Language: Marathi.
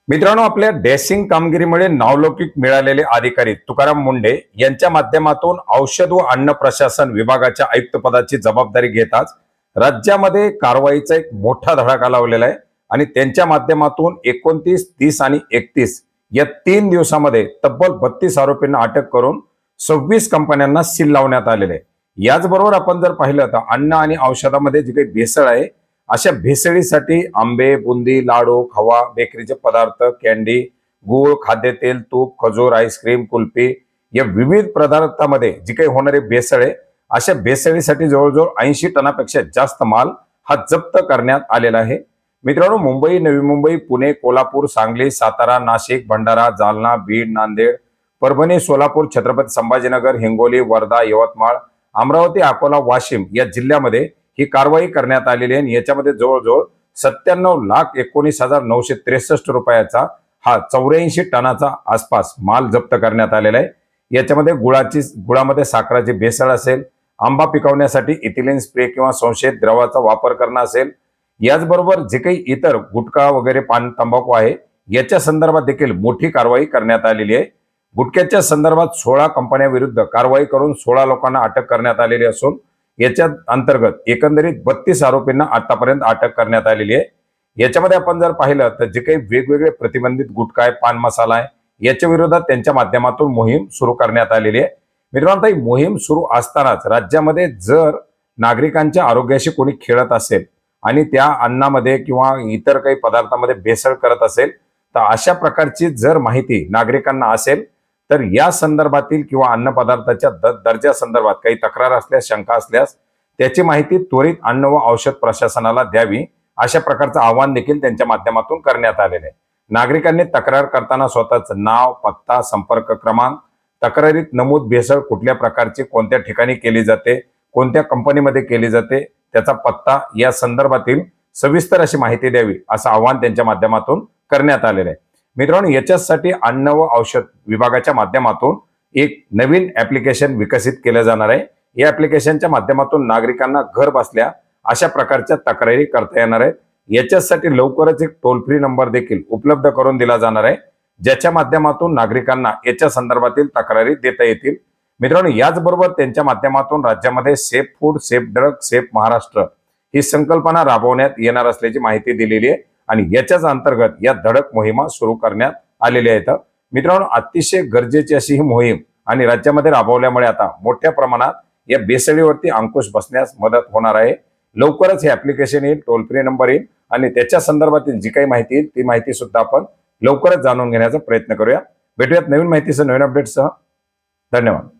मित्रांनो, आपल्या डॅशिंग कामगिरीमुळे नावलौकिक मिळालेले अधिकारी तुकाराम मुंढे यांच्या माध्यमातून औषध व अन्न प्रशासन विभागाच्या आयुक्तपदाची जबाबदारी घेताच राज्यामध्ये कारवाईचा एक मोठा धडाका लावलेला आहे आणि त्यांच्या माध्यमातून 29, 30 आणि 31 या 3 दिवसामध्ये तब्बल 32 आरोपींना अटक करून 26 कंपन्यांना सील लावण्यात आलेले आहे। याचबरोबर आपण जर पाहिलं तर अन्न आणि औषधामध्ये जी काही भेसळ आहे अशा भेसळीसाठी आंबे, बुंदी, लाडू, खवा, बेकरीचे पदार्थ, कॅन्डी, गूळ, खाद्यतेल, तूप, खजूर, आईस्क्रीम, कुल्फी या विविध पदार्थामध्ये जी काही होणारी भेसळ आहे अशा भेसळीसाठी जवळजवळ 80 टनापेक्षा जास्त माल हा जप्त करण्यात आलेला आहे। मित्रांनो, मुंबई, नवी मुंबई, पुणे, कोल्हापूर, सांगली, सातारा, नाशिक, भंडारा, जालना, बीड, नांदेड, परभणी, सोलापूर, छत्रपती संभाजीनगर, हिंगोली, वर्धा, यवतमाळ, अमरावती, अकोला, वाशिम या जिल्ह्यामध्ये ही कारवाई करण्यात आलेली आहे। याच्यामध्ये जवळजवळ 97,19,963 रुपयाचा हा 84 टनाचा आसपास माल जप्त करण्यात आलेला आहे। याच्यामध्ये गुळामध्ये साखराची भेसळ असेल, आंबा पिकवण्यासाठी इथिलीन स्प्रे किंवा संशयित द्रवाचा वापर करणं असेल, याचबरोबर जे काही इतर गुटखा वगैरे पान तंबाखू आहे याच्या संदर्भात देखील मोठी कारवाई करण्यात आलेली आहे। गुटख्याच्या संदर्भात 16 कंपन्यांविरुद्ध कारवाई करून 16 लोकांना अटक करण्यात आलेली असून याच्या अंतर्गत एकंदरीत 32 आरोपींना आतापर्यंत अटक करण्यात आलेली आहे। याच्यामध्ये आपण जर पाहिलं तर जे काही वेगवेगळे प्रतिबंधित गुटखा आहे, पान मसाला आहे, याच्या विरोधात त्यांच्या माध्यमातून मोहीम सुरू करण्यात आलेली आहे। मित्रांनो, ही मोहीम सुरू असतानाच राज्यामध्ये जर नागरिकांच्या आरोग्याशी कोणी खेळत असेल आणि त्या अन्नामध्ये किंवा इतर काही पदार्थामध्ये भेसळ करत असेल तर अशा प्रकारची जर माहिती नागरिकांना असेल तर या संदर्भातील किंवा अन्न पदार्थाच्या दर्जा संदर्भात काही तक्रार असल्यास, शंका असल्यास त्याची माहिती त्वरित अन्न व औषध प्रशासनाला द्यावी, अशा प्रकारचं आवाहन देखील त्यांच्या माध्यमातून करण्यात आलेलं आहे। नागरिकांनी तक्रार करताना स्वतःचं नाव, पत्ता, संपर्क क्रमांक, तक्रारीत नमूद भेसळ कुठल्या प्रकारची, कोणत्या ठिकाणी केली जाते, कोणत्या कंपनीमध्ये केली जाते, त्याचा पत्ता या संदर्भातील सविस्तर अशी माहिती द्यावी असं आवाहन त्यांच्या माध्यमातून करण्यात आलेलं आहे। मित्रांनो, याच्यासाठी अन्न व औषध विभागाच्या माध्यमातून एक नवीन ऍप्लिकेशन विकसित केलं जाणार आहे। या ऍप्लिकेशनच्या माध्यमातून नागरिकांना घर बसल्या अशा प्रकारच्या तक्रारी करता येणार आहेत। याच्यासाठी लवकरच एक टोल फ्री नंबर देखील उपलब्ध करून दिला जाणार आहे, ज्याच्या माध्यमातून नागरिकांना याच्या संदर्भातील तक्रारी देता येतील। मित्रांनो, याचबरोबर त्यांच्या माध्यमातून राज्यामध्ये safe food, safe drug, safe Maharashtra ही संकल्पना राबवण्यात येणार असल्याची माहिती दिलेली आहे आणि याच्याच अंतर्गत या धडक मोहिमा सुरू करण्यात आलेल्या आहेत। मित्रांनो, अतिशय गरजेची अशी ही मोहीम आणि राज्यामध्ये राबवल्यामुळे आता मोठ्या प्रमाणात या भेसळीवरती अंकुश बसण्यास मदत होणार आहे। लवकरच हे ऍप्लिकेशन येईल, टोल फ्री नंबर येईल आणि त्याच्या संदर्भातील जी काही माहिती येईल ती माहिती सुद्धा आपण लवकरच जाणून घेण्याचा प्रयत्न करूया। भेटूयात नवीन माहितीसह, नवीन अपडेट्ससह। धन्यवाद।